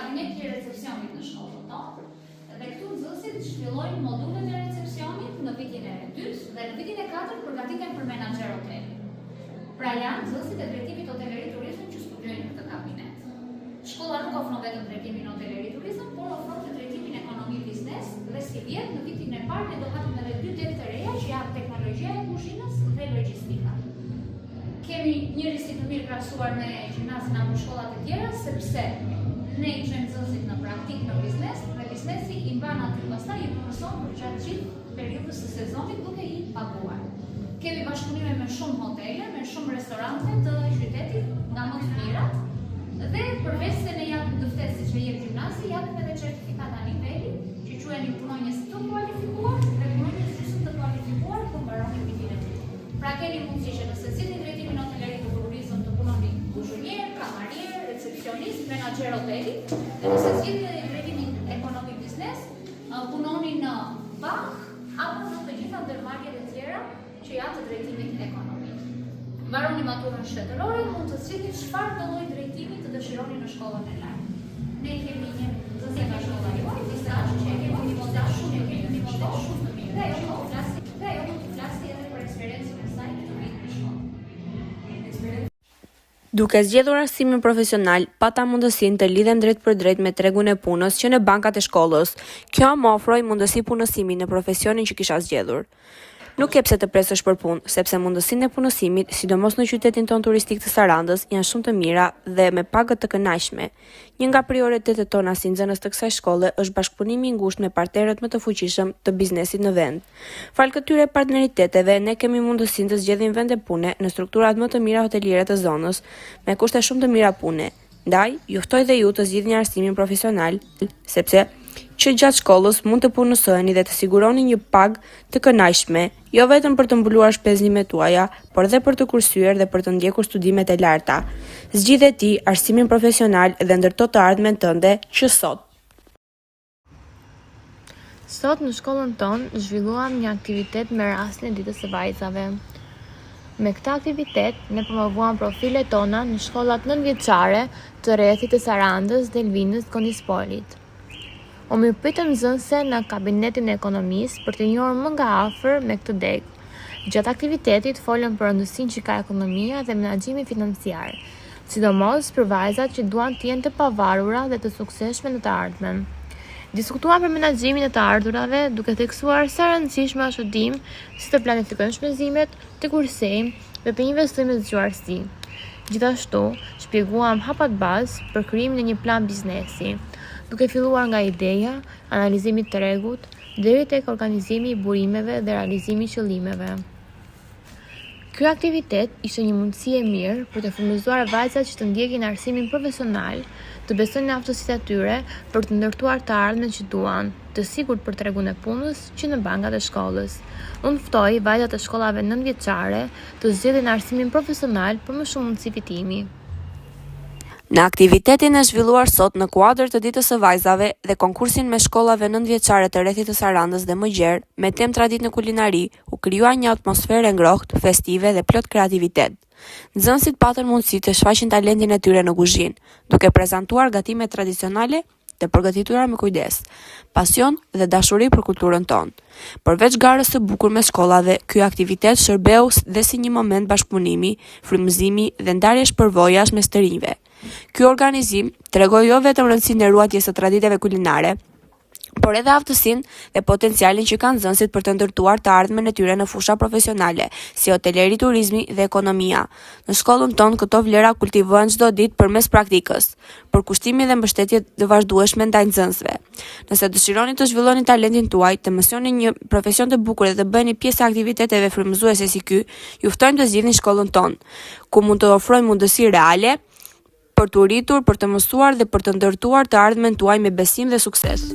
kabinet i recepcionit në shkollën tonë. Dhe këtu nxënësit zhvillojnë modullet e recepcionit në vitin e 2 dhe në vitin e 4 përgatiten për menaxher hoteli. Pra janë nxënësit e drejtimit hoteleri turizëm që studiojnë këtë kabinet. Shkolla nuk ofron vetëm drejtimin hoteleri turizëm, por ofron dhe drejtimin ekonomi biznes dhe si vjet në vitin e parë ne do hatim edhe 2 degë të reja që janë teknologjia e kuzhinës dhe logjistika. Kemi një risi të mirë krahasuar me gjimnazin apo shkollat e tjera, sepse ne i çojmë nxënësit në praktikë në biznes dhe biznesi i mban aty pastaj i punëson për gjatë gjithë periudhës së sezonit duke i paguar. Kemi bashkëpunime me shumë hotele, me shumë restorante të qytetit, nga më të mirat, dhe përveç se ne japim të ftesë siç e jep gjimnazi, japim edhe certifikata niveli, që quhen punonjës të kualifikuar dhe punonjës gjysmë të kualifikuar për mbaronin vitin e dytë. Pra keni mundësi që nëse zgjidhni drejtimin hoteleri të turizëm të punoni kuzhinier, kamarier, recepcionist, menaxher hoteli, dhe nëse zgjidhni drejtimin ekonomi biznes, punoni në bank apo në të gjitha ndërmarrjet e tjera që janë të drejtimit ekonomik. Mbaroni maturën shtetërore, mund të zgjidhni çfarë do lloj drejtimi të dëshironi në shkollën e lartë. Ne kemi një nxënëse nga shkolla juaj, disa që kemi një model shumë të mirë. Dhe ajo mund të flasi edhe për eksperiencën e saj në vitin e shkollës. Duke zgjedhur arsimin profesional, pata mundësinë të lidhem drejt për drejt me tregun e punës që në bankat e shkollës. Kjo më ofroi mundësi punësimi në profesionin që kisha zgjedhur. Nuk ke pse të presësh për punë, sepse mundësinë e punësimit, sidomos në qytetin tonë turistik të Sarandës, janë shumë të mira dhe me pagët të kënaqshme. Një nga prioritetet tona si nxënës të kësaj shkolle është bashkëpunimi i ngushtë me partnerët më të fuqishëm të biznesit në vend. Fal këtyre partneriteteve, ne kemi mundësinë të zgjedhim vende pune në strukturat më të mira hoteliere të zonës, me kushte shumë të mira pune. Ndaj, ju ftoj dhe ju të zgjidhni arsimin profesional, sepse që gjatë shkollës mund të punësoheni dhe të siguroni një pagë të kënaqshme, jo vetëm për të mbuluar shpenzimet tuaja, por edhe për të kursyer dhe për të ndjekur studimet e larta. Zgjidhe ti arsimin profesional dhe ndërto të ardhmen tënde që sot. Sot në shkollën tonë zhvilluam një aktivitet me rastin e ditës së vajzave. Me këtë aktivitet, ne promovuam profilet tona në shkollat nëntëvjeçare të rrethit të Sarandës, Delvinës, Konispolit. U mirëpritëm nxënëse në kabinetin e ekonomisë për të njohur më nga afër me këtë degë. Gjatë aktivitetit folëm për rëndësinë që ka ekonomia dhe menaxhimi financiar, sidomos për vajzat që duan të jenë të pavarura dhe të suksesshme në të ardhmen. Diskutuam për menaxhimin e të ardhurave, duke theksuar sa rëndësishme është të dimë si të planifikojmë shpenzimet, të kursejmë dhe të investojmë në zgjuarsi. Gjithashtu, shpjeguam hapat bazë për krijimin e një plan biznesi, duke filluar nga ideja, analizimi i tregut, deri tek organizimi i burimeve dhe realizimi i qëllimeve. Ky aktivitet ishte një mundësi e mirë për të furnizuar vajzat që të ndjekin arsimin profesional, të besojnë në aftësitë e tyre për të ndërtuar të ardhmen që duan, të sigurt për tregun e punës që në bankat e shkollës. Unë ftoj vajzat e shkollave nëntëvjeçare të zgjedhin arsimin profesional për më shumë mundësi fitimi. Në aktivitetin e zhvilluar sot në kuadër të ditës së vajzave dhe konkursin me shkollave nëntëvjeçare të rrethit të Sarandës dhe Mëgjer, me temë traditë në kulinari, u krijua një atmosferë e ngrohtë, festive dhe plot kreativitet. Nxënësit patën mundësi të shfaqin talentin e tyre në kuzhinë, duke prezantuar gatime tradicionale të përgatitura me kujdes, pasion dhe dashuri për kulturën tonë. Përveç garës së bukur me shkollave, ky aktivitet shërbeu dhe si një moment bashkëpunimi, frymëzimi dhe ndarjesh përvojash mes të rinjve. Ky organizim tregoi jo vetëm rëndësinë e ruajtjes së traditave kulinare, por edhe aftësinë dhe potencialin që kanë nxënësit për të ndërtuar të ardhmen e tyre në fusha profesionale, si hoteleri, turizmi dhe ekonomia. Në shkollën tonë këto vlera kultivohen çdo ditë përmes praktikës, për kushtimi dhe mbështetje të vazhdueshme ndaj nxënësve. Nëse dëshironi të zhvilloni talentin tuaj, të mësoni një profesion të bukur dhe të bëheni pjesë e aktiviteteve frymëzuese si ky, ju ftojmë të zgjidhni shkollën tonë, ku mund të ofrojmë mundësi reale për të rritur, për të mësuar dhe për të ndërtuar të ardhmen tuaj me besim dhe sukses.